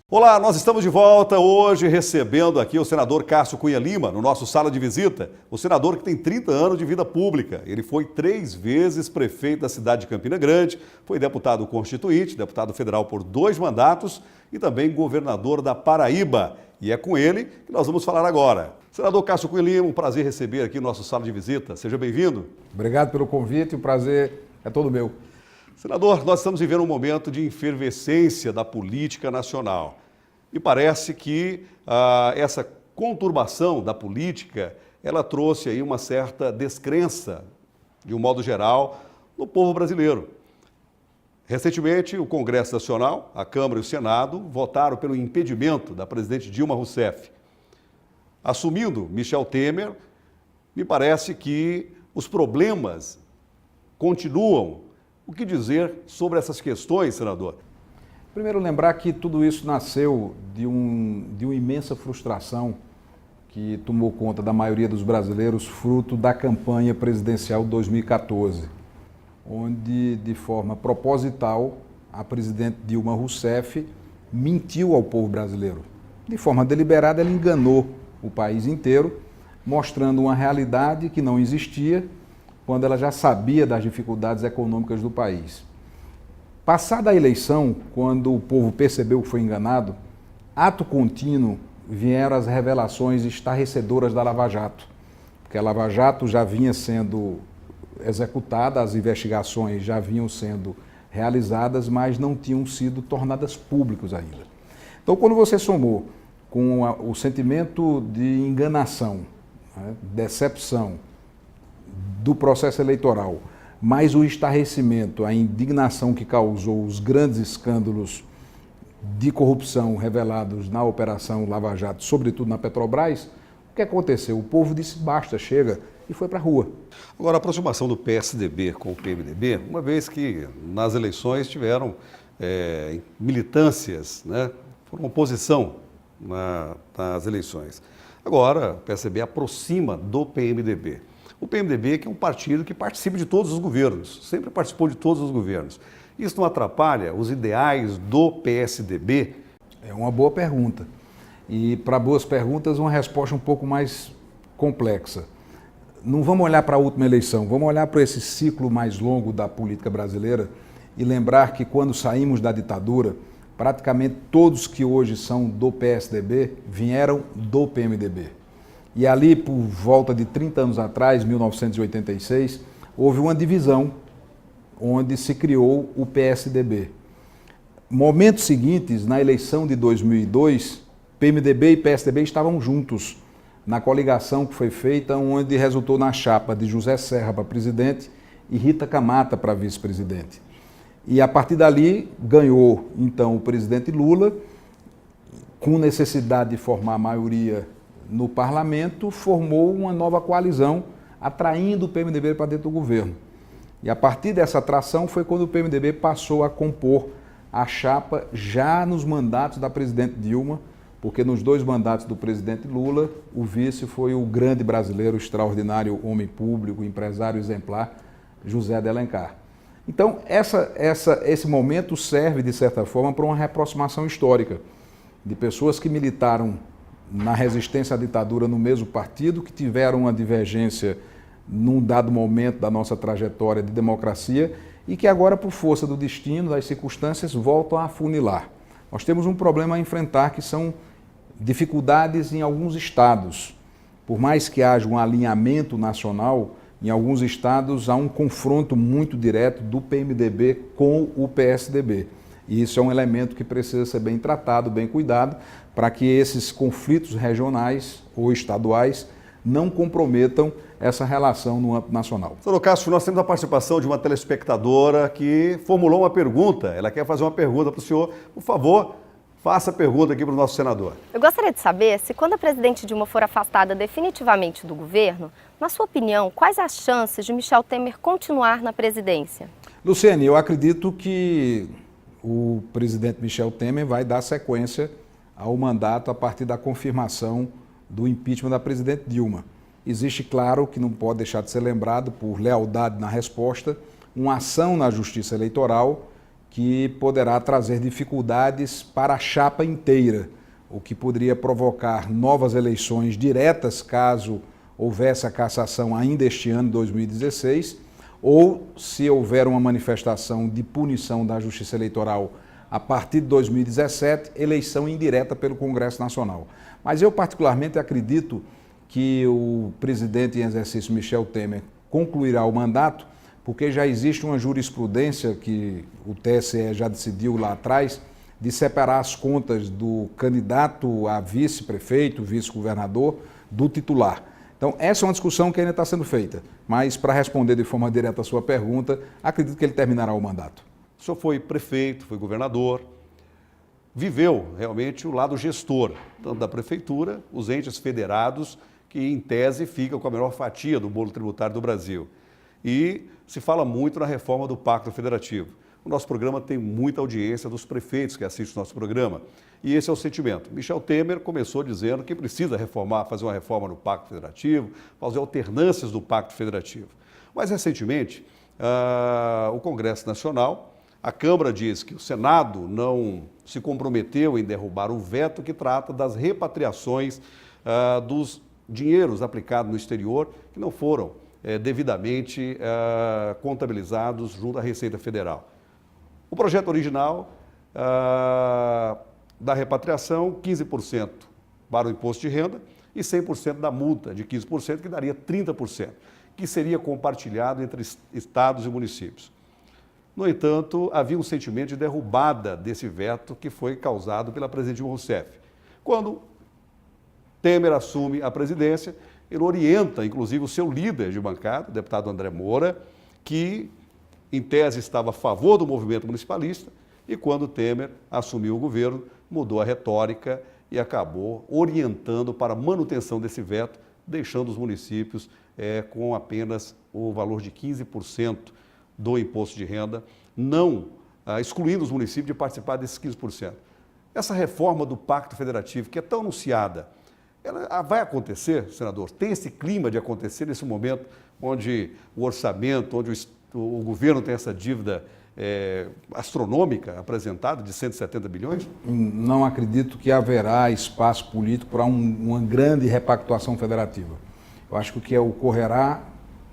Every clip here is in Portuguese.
Olá, nós estamos de volta hoje recebendo aqui o senador Cássio Cunha Lima, no nosso sala de visita. O senador que tem 30 anos de vida pública. Ele foi 3 vezes prefeito da cidade de Campina Grande, foi deputado constituinte, deputado federal por 2 mandatos e também governador da Paraíba. E é com ele que nós vamos falar agora. Senador Cássio Cunha Lima, um prazer receber aqui no nosso sala de visita. Seja bem-vindo. Obrigado pelo convite, o prazer é todo meu. Senador, nós estamos vivendo um momento de efervescência da política nacional. E parece que essa conturbação da política, ela trouxe aí uma certa descrença, de um modo geral, no povo brasileiro. Recentemente, o Congresso Nacional, a Câmara e o Senado votaram pelo impedimento da presidente Dilma Rousseff. Assumindo Michel Temer, me parece que os problemas continuam. O que dizer sobre essas questões, senador? Primeiro, lembrar que tudo isso nasceu de uma imensa frustração que tomou conta da maioria dos brasileiros, fruto da campanha presidencial de 2014, onde, de forma proposital, a presidente Dilma Rousseff mentiu ao povo brasileiro. De forma deliberada, ela enganou o país inteiro, mostrando uma realidade que não existia, quando ela já sabia das dificuldades econômicas do país. Passada a eleição, quando o povo percebeu que foi enganado, ato contínuo vieram as revelações estarrecedoras da Lava Jato, porque a Lava Jato já vinha sendo executada, as investigações já vinham sendo realizadas, mas não tinham sido tornadas públicas ainda. Então, quando você somou com o sentimento de enganação, né, decepção do processo eleitoral, mas o estarrecimento, a indignação que causou os grandes escândalos de corrupção revelados na Operação Lava Jato, sobretudo na Petrobras, o que aconteceu? O povo disse basta, chega, e foi para a rua. Agora, a aproximação do PSDB com o PMDB, uma vez que nas eleições tiveram militâncias, né, foram oposição nas eleições. Agora, o PSDB aproxima do PMDB. O PMDB, que é um partido que participa de todos os governos, sempre participou de todos os governos. Isso não atrapalha os ideais do PSDB? É uma boa pergunta. E para boas perguntas, uma resposta um pouco mais complexa. Não vamos olhar para a última eleição, vamos olhar para esse ciclo mais longo da política brasileira e lembrar que quando saímos da ditadura, praticamente todos que hoje são do PSDB vieram do PMDB. E ali, por volta de 30 anos atrás, 1986, houve uma divisão onde se criou o PSDB. Momentos seguintes, na eleição de 2002, PMDB e PSDB estavam juntos na coligação que foi feita, onde resultou na chapa de José Serra para presidente e Rita Camata para vice-presidente. E a partir dali ganhou, então, o presidente Lula, com necessidade de formar a maioria no parlamento, formou uma nova coalizão, atraindo o PMDB para dentro do governo. E a partir dessa atração foi quando o PMDB passou a compor a chapa já nos mandatos da presidente Dilma, porque nos 2 mandatos do presidente Lula, o vice foi o grande brasileiro, extraordinário homem público, empresário exemplar, José de Alencar. Então, esse momento serve, de certa forma, para uma reaproximação histórica de pessoas que militaram na resistência à ditadura no mesmo partido, que tiveram uma divergência num dado momento da nossa trajetória de democracia e que agora, por força do destino, das circunstâncias, voltam a afunilar. Nós temos um problema a enfrentar, que são dificuldades em alguns estados. Por mais que haja um alinhamento nacional, em alguns estados há um confronto muito direto do PMDB com o PSDB. E isso é um elemento que precisa ser bem tratado, bem cuidado, para que esses conflitos regionais ou estaduais não comprometam essa relação no âmbito nacional. Senador Cássio, nós temos a participação de uma telespectadora que formulou uma pergunta. Ela quer fazer uma pergunta para o senhor. Por favor, faça a pergunta aqui para o nosso senador. Eu gostaria de saber se, quando a presidente Dilma for afastada definitivamente do governo, na sua opinião, quais as chances de Michel Temer continuar na presidência? Luciane, eu acredito que o presidente Michel Temer vai dar sequência ao mandato a partir da confirmação do impeachment da presidente Dilma. Existe, claro, que não pode deixar de ser lembrado, por lealdade na resposta, uma ação na Justiça Eleitoral que poderá trazer dificuldades para a chapa inteira, o que poderia provocar novas eleições diretas caso houvesse a cassação ainda este ano, 2016, ou se houver uma manifestação de punição da Justiça Eleitoral a partir de 2017, eleição indireta pelo Congresso Nacional. Mas eu particularmente acredito que o presidente em exercício Michel Temer concluirá o mandato, porque já existe uma jurisprudência que o TSE já decidiu lá atrás de separar as contas do candidato a vice-prefeito, vice-governador, do titular. Então, essa é uma discussão que ainda está sendo feita, mas para responder de forma direta a sua pergunta, acredito que ele terminará o mandato. O senhor foi prefeito, foi governador, viveu realmente o lado gestor, tanto da prefeitura, os entes federados, que em tese ficam com a menor fatia do bolo tributário do Brasil. E se fala muito na reforma do Pacto Federativo. O nosso programa tem muita audiência dos prefeitos que assistem o nosso programa. E esse é o sentimento. Michel Temer começou dizendo que precisa reformar, fazer uma reforma no Pacto Federativo, fazer alternâncias do Pacto Federativo. Mas, recentemente, o Congresso Nacional, a Câmara diz que o Senado não se comprometeu em derrubar o veto que trata das repatriações dos dinheiros aplicados no exterior que não foram devidamente contabilizados junto à Receita Federal. O projeto original da repatriação, 15% para o imposto de renda e 100% da multa de 15%, que daria 30%, que seria compartilhado entre estados e municípios. No entanto, havia um sentimento de derrubada desse veto que foi causado pela presidente Dilma Rousseff. Quando Temer assume a presidência, ele orienta, inclusive, o seu líder de bancada, o deputado André Moura, que, em tese, estava a favor do movimento municipalista, e quando Temer assumiu o governo, mudou a retórica e acabou orientando para a manutenção desse veto, deixando os municípios com apenas o valor de 15% do imposto de renda, não excluindo os municípios de participar desses 15%. Essa reforma do Pacto Federativo, que é tão anunciada, ela vai acontecer, senador? Tem esse clima de acontecer nesse momento onde o orçamento, onde o governo tem essa dívida astronômica apresentada de 170 bilhões? Não acredito que haverá espaço político para uma grande repactuação federativa. Eu acho que o que ocorrerá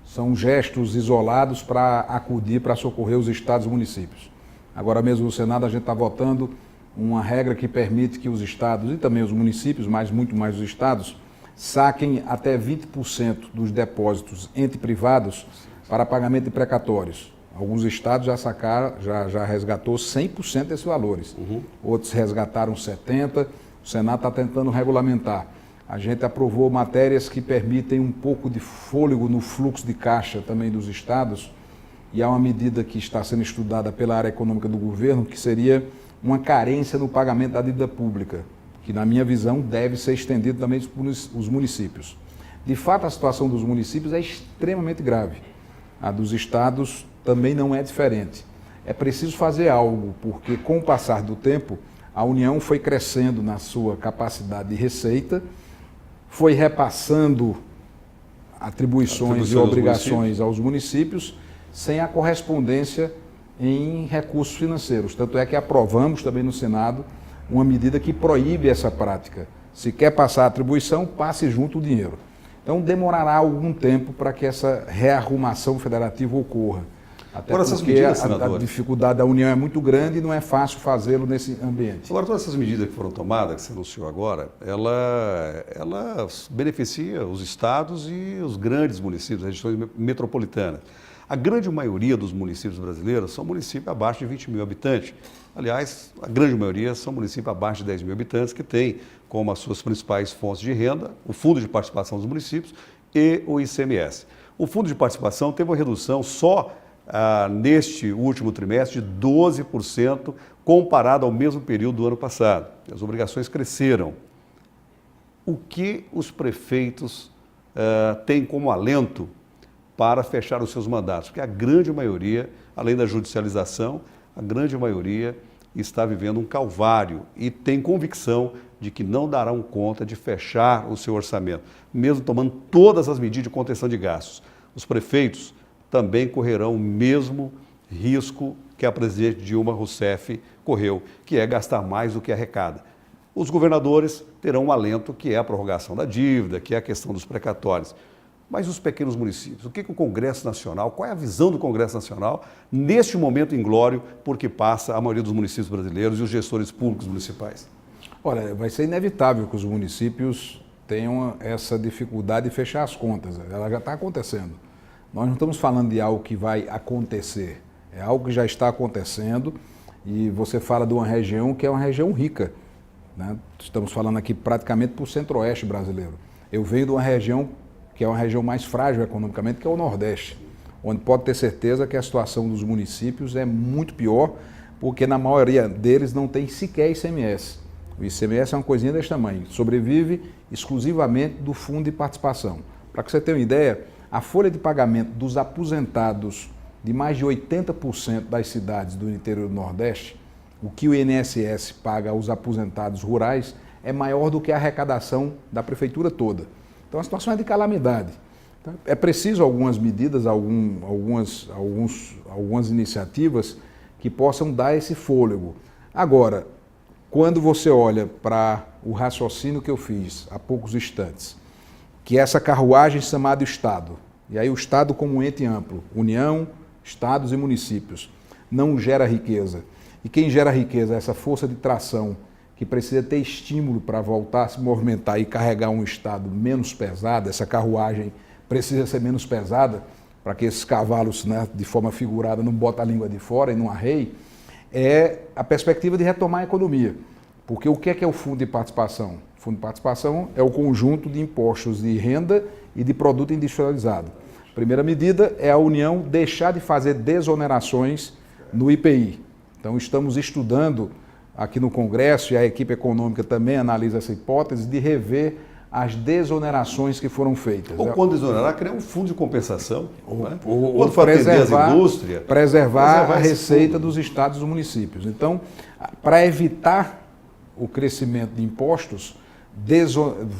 são gestos isolados para acudir, para socorrer os estados e municípios. Agora mesmo no Senado a gente está votando uma regra que permite que os estados e também os municípios, mas muito mais os estados, saquem até 20% dos depósitos entre privados para pagamento de precatórios. Alguns estados já sacaram, já resgatou 100% desses valores. Outros resgataram 70%. O Senado está tentando regulamentar. A gente aprovou matérias que permitem um pouco de fôlego no fluxo de caixa também dos estados, e há uma medida que está sendo estudada pela área econômica do governo, que seria uma carência no pagamento da dívida pública, que na minha visão deve ser estendido também aos municípios. De fato, a situação dos municípios é extremamente grave. A dos estados também não é diferente. É preciso fazer algo, porque com o passar do tempo, a União foi crescendo na sua capacidade de receita, foi repassando atribuições e obrigações aos municípios, sem a correspondência em recursos financeiros. Tanto é que aprovamos também no Senado uma medida que proíbe essa prática. Se quer passar a atribuição, passe junto o dinheiro. Então demorará algum tempo para que essa rearrumação federativa ocorra. Até Agora, porque essas medidas, senador, a dificuldade da União é muito grande e não é fácil fazê-lo nesse ambiente. Agora, todas essas medidas que foram tomadas, que você anunciou agora, ela beneficia os estados e os grandes municípios, as regiões metropolitanas. A grande maioria dos municípios brasileiros são municípios abaixo de 20 mil habitantes. Aliás, a grande maioria são municípios abaixo de 10 mil habitantes, que têm como as suas principais fontes de renda o Fundo de Participação dos Municípios e o ICMS. O Fundo de Participação teve uma redução só neste último trimestre de 12% comparado ao mesmo período do ano passado. As obrigações cresceram. O que os prefeitos têm como alento para fechar os seus mandatos? Porque a grande maioria, além da judicialização, a grande maioria está vivendo um calvário e tem convicção de que não darão conta de fechar o seu orçamento, mesmo tomando todas as medidas de contenção de gastos. Os prefeitos também correrão o mesmo risco que a presidente Dilma Rousseff correu, que é gastar mais do que arrecada. Os governadores terão um alento, que é a prorrogação da dívida, que é a questão dos precatórios. Mas os pequenos municípios, o que o Congresso Nacional, qual é a visão do Congresso Nacional neste momento inglório por que passa a maioria dos municípios brasileiros e os gestores públicos municipais? Olha, vai ser inevitável que os municípios tenham essa dificuldade de fechar as contas. Ela já está acontecendo. Nós não estamos falando de algo que vai acontecer, é algo que já está acontecendo e você fala de uma região que é uma região rica, né? Estamos falando aqui praticamente para o centro-oeste brasileiro. Eu venho de uma região que é uma região mais frágil economicamente, que é o Nordeste, onde pode ter certeza que a situação dos municípios é muito pior, porque na maioria deles não tem sequer ICMS. O ICMS é uma coisinha desse tamanho, sobrevive exclusivamente do fundo de participação. Para que você tenha uma ideia, a folha de pagamento dos aposentados de mais de 80% das cidades do interior do Nordeste, o que o INSS paga aos aposentados rurais, é maior do que a arrecadação da prefeitura toda. Então a situação é de calamidade. Então, é preciso algumas medidas, algumas iniciativas que possam dar esse fôlego. Agora, quando você olha para o raciocínio que eu fiz há poucos instantes, que é essa carruagem chamada Estado, e aí o Estado como um ente amplo, União, Estados e municípios, não gera riqueza. E quem gera riqueza é essa força de tração que precisa ter estímulo para voltar a se movimentar e carregar um Estado menos pesado, essa carruagem precisa ser menos pesada para que esses cavalos, né, de forma figurada, não botem a língua de fora e não arreiem, é a perspectiva de retomar a economia. Porque o que é o Fundo de Participação? O Fundo de Participação é o conjunto de impostos de renda e de produto industrializado. A primeira medida é a União deixar de fazer desonerações no IPI. Então estamos estudando aqui no Congresso, e a equipe econômica também analisa essa hipótese, de rever as desonerações que foram feitas. Ou quando desonerar, criar um fundo de compensação. Ou preservar a receita dos estados e municípios. Então, para evitar o crescimento de impostos,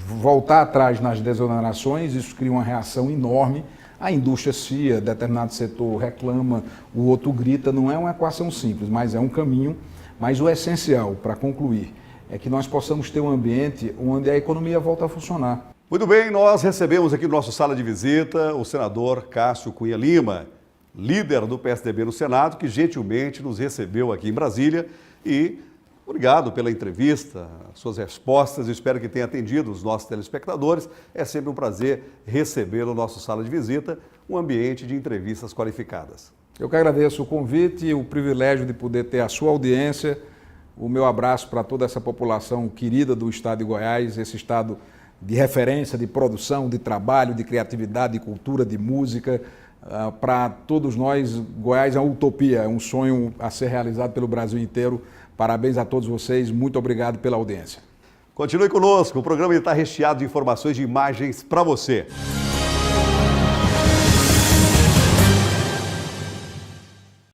voltar atrás nas desonerações, isso cria uma reação enorme. A indústria cia, determinado setor reclama, o outro grita. Não é uma equação simples, mas é um caminho. Mas o essencial, para concluir, é que nós possamos ter um ambiente onde a economia volta a funcionar. Muito bem, nós recebemos aqui no nosso sala de visita o senador Cássio Cunha Lima, líder do PSDB no Senado, que gentilmente nos recebeu aqui em Brasília. E obrigado pela entrevista, suas respostas. Eu espero que tenha atendido os nossos telespectadores. É sempre um prazer recebê-lo no nosso sala de visita, um ambiente de entrevistas qualificadas. Eu que agradeço o convite e o privilégio de poder ter a sua audiência. O meu abraço para toda essa população querida do estado de Goiás, esse estado de referência, de produção, de trabalho, de criatividade, de cultura, de música. Para todos nós, Goiás é uma utopia, é um sonho a ser realizado pelo Brasil inteiro. Parabéns a todos vocês, muito obrigado pela audiência. Continue conosco, o programa está recheado de informações, de imagens para você.